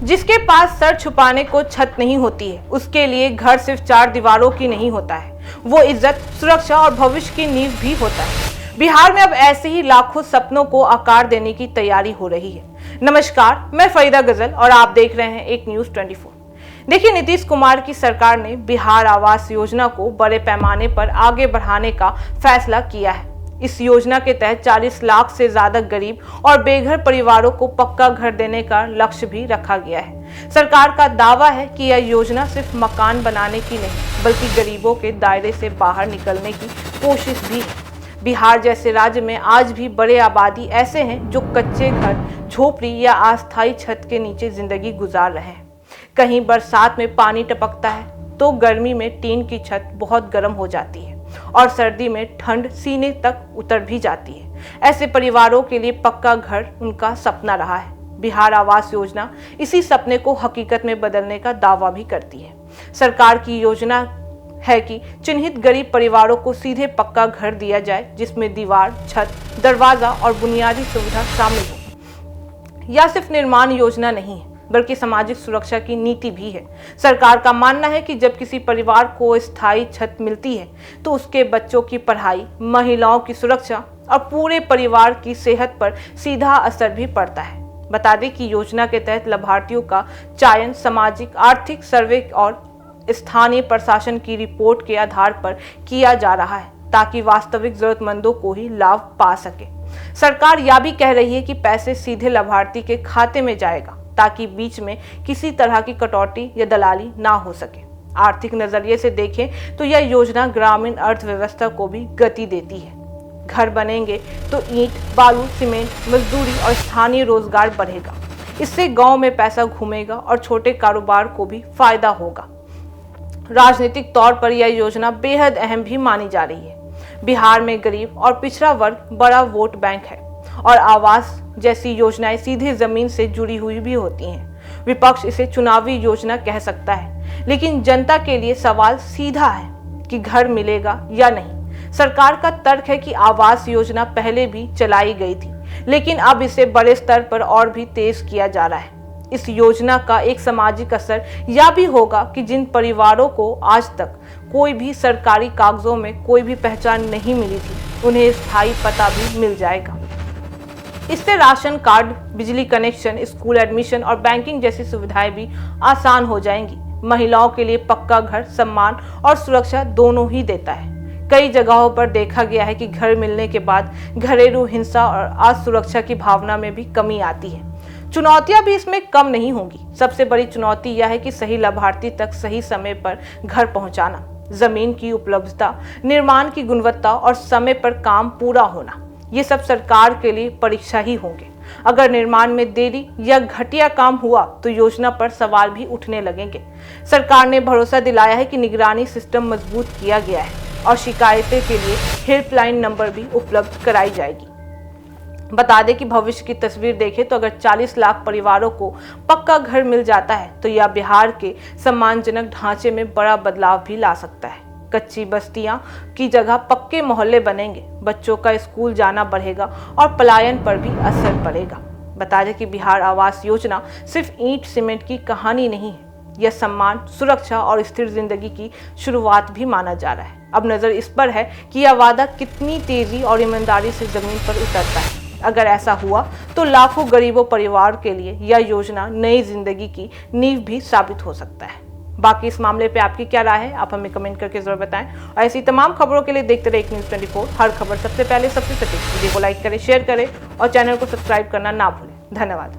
जिसके पास सर छुपाने को छत नहीं होती है, उसके लिए घर सिर्फ 4 दीवारों की नहीं होता है, वो इज्जत, सुरक्षा और भविष्य की नींव भी होता है। बिहार में अब ऐसे ही लाखों सपनों को आकार देने की तैयारी हो रही है। नमस्कार, मैं फरीदा गजल और आप देख रहे हैं एक न्यूज़ 24। देखिए, नीतीश कुमार की सरकार ने बिहार आवास योजना को बड़े पैमाने पर आगे बढ़ाने का फैसला किया है। इस योजना के तहत 40 लाख से ज्यादा गरीब और बेघर परिवारों को पक्का घर देने का लक्ष्य भी रखा गया है। सरकार का दावा है कि यह योजना सिर्फ मकान बनाने की नहीं, बल्कि गरीबों के दायरे से बाहर निकलने की कोशिश भी है। बिहार जैसे राज्य में आज भी बड़े आबादी ऐसे हैं जो कच्चे घर, झोपड़ी या अस्थायी छत के नीचे जिंदगी गुजार रहे हैं। कहीं बरसात में पानी टपकता है तो गर्मी में टीन की छत बहुत गर्म हो जाती है और सर्दी में ठंड सीने तक उतर भी जाती है। ऐसे परिवारों के लिए पक्का घर उनका सपना रहा है। बिहार आवास योजना इसी सपने को हकीकत में बदलने का दावा भी करती है। सरकार की योजना है कि चिन्हित गरीब परिवारों को सीधे पक्का घर दिया जाए, जिसमें दीवार, छत, दरवाजा और बुनियादी सुविधा शामिल हो। यह सिर्फ निर्माण योजना नहीं है, बल्कि सामाजिक सुरक्षा की नीति भी है। सरकार का मानना है कि जब किसी परिवार को स्थायी छत मिलती है तो उसके बच्चों की पढ़ाई, महिलाओं की सुरक्षा और पूरे परिवार की सेहत पर सीधा असर भी पड़ता है। बता दें कि योजना के तहत लाभार्थियों का चयन सामाजिक आर्थिक सर्वे और स्थानीय प्रशासन की रिपोर्ट के आधार पर किया जा रहा है, ताकि वास्तविक जरूरतमंदों को ही लाभ पा सके। सरकार यह भी कह रही है कि पैसे सीधे लाभार्थी के खाते में जाएगा, ताकि बीच में किसी तरह की कटौती या दलाली ना हो सके। आर्थिक नजरिए से देखें तो यह योजना ग्रामीण अर्थव्यवस्था को भी गति देती है। घर बनेंगे तो ईंट, बालू, सीमेंट, मजदूरी और स्थानीय रोजगार बढ़ेगा। इससे गांव में पैसा घूमेगा और छोटे कारोबार को भी फायदा होगा। राजनीतिक तौर पर यह योजना बेहद अहम भी मानी जा रही है। बिहार में गरीब और पिछड़ा वर्ग बड़ा वोट बैंक है और आवास जैसी योजनाएं सीधे जमीन से जुड़ी हुई भी होती हैं। विपक्ष इसे चुनावी योजना कह सकता है, लेकिन जनता के लिए सवाल सीधा है कि घर मिलेगा या नहीं। सरकार का तर्क है कि आवास योजना पहले भी चलाई गई थी, लेकिन अब इसे बड़े स्तर पर और भी तेज किया जा रहा है। इस योजना का एक सामाजिक असर यह भी होगा कि जिन परिवारों को आज तक कोई भी सरकारी कागजों में कोई भी पहचान नहीं मिली थी, उन्हें स्थायी पता भी मिल जाएगा। इससे राशन कार्ड, बिजली कनेक्शन, स्कूल एडमिशन और बैंकिंग जैसी सुविधाएं भी आसान हो जाएंगी। महिलाओं के लिए पक्का घर सम्मान और सुरक्षा दोनों ही देता है। कई जगहों पर देखा गया है कि घर मिलने के बाद घरेलू हिंसा और असुरक्षा की भावना में भी कमी आती है। चुनौतियां भी इसमें कम नहीं होंगी। सबसे बड़ी चुनौती यह है कि सही लाभार्थी तक सही समय पर घर पहुंचाना, जमीन की उपलब्धता, निर्माण की गुणवत्ता और समय पर काम पूरा होना, ये सब सरकार के लिए परीक्षा ही होंगे। अगर निर्माण में देरी या घटिया काम हुआ तो योजना पर सवाल भी उठने लगेंगे। सरकार ने भरोसा दिलाया है कि निगरानी सिस्टम मजबूत किया गया है और शिकायतें के लिए हेल्पलाइन नंबर भी उपलब्ध कराई जाएगी। बता दें कि भविष्य की तस्वीर देखें तो अगर 40 लाख परिवारों को पक्का घर मिल जाता है तो यह बिहार के सम्मानजनक ढांचे में बड़ा बदलाव भी ला सकता है। कच्ची बस्तियां की जगह पक्के मोहल्ले बनेंगे, बच्चों का स्कूल जाना बढ़ेगा और पलायन पर भी असर पड़ेगा। बता दें कि बिहार आवास योजना सिर्फ ईंट सीमेंट की कहानी नहीं है, यह सम्मान, सुरक्षा और स्थिर जिंदगी की शुरुआत भी माना जा रहा है। अब नजर इस पर है कि यह वादा कितनी तेजी और ईमानदारी से जमीन पर उतरता है। अगर ऐसा हुआ तो लाखों गरीबों परिवार के लिए यह योजना नई जिंदगी की नींव भी साबित हो सकता है। बाकी इस मामले पे आपकी क्या राय है, आप हमें कमेंट करके जरूर बताएं। और ऐसी तमाम खबरों के लिए देखते रहिए एक न्यूज़ 24। हर खबर सबसे पहले, सबसे सटीक। वीडियो को लाइक करें, शेयर करें और चैनल को सब्सक्राइब करना ना भूलें। धन्यवाद।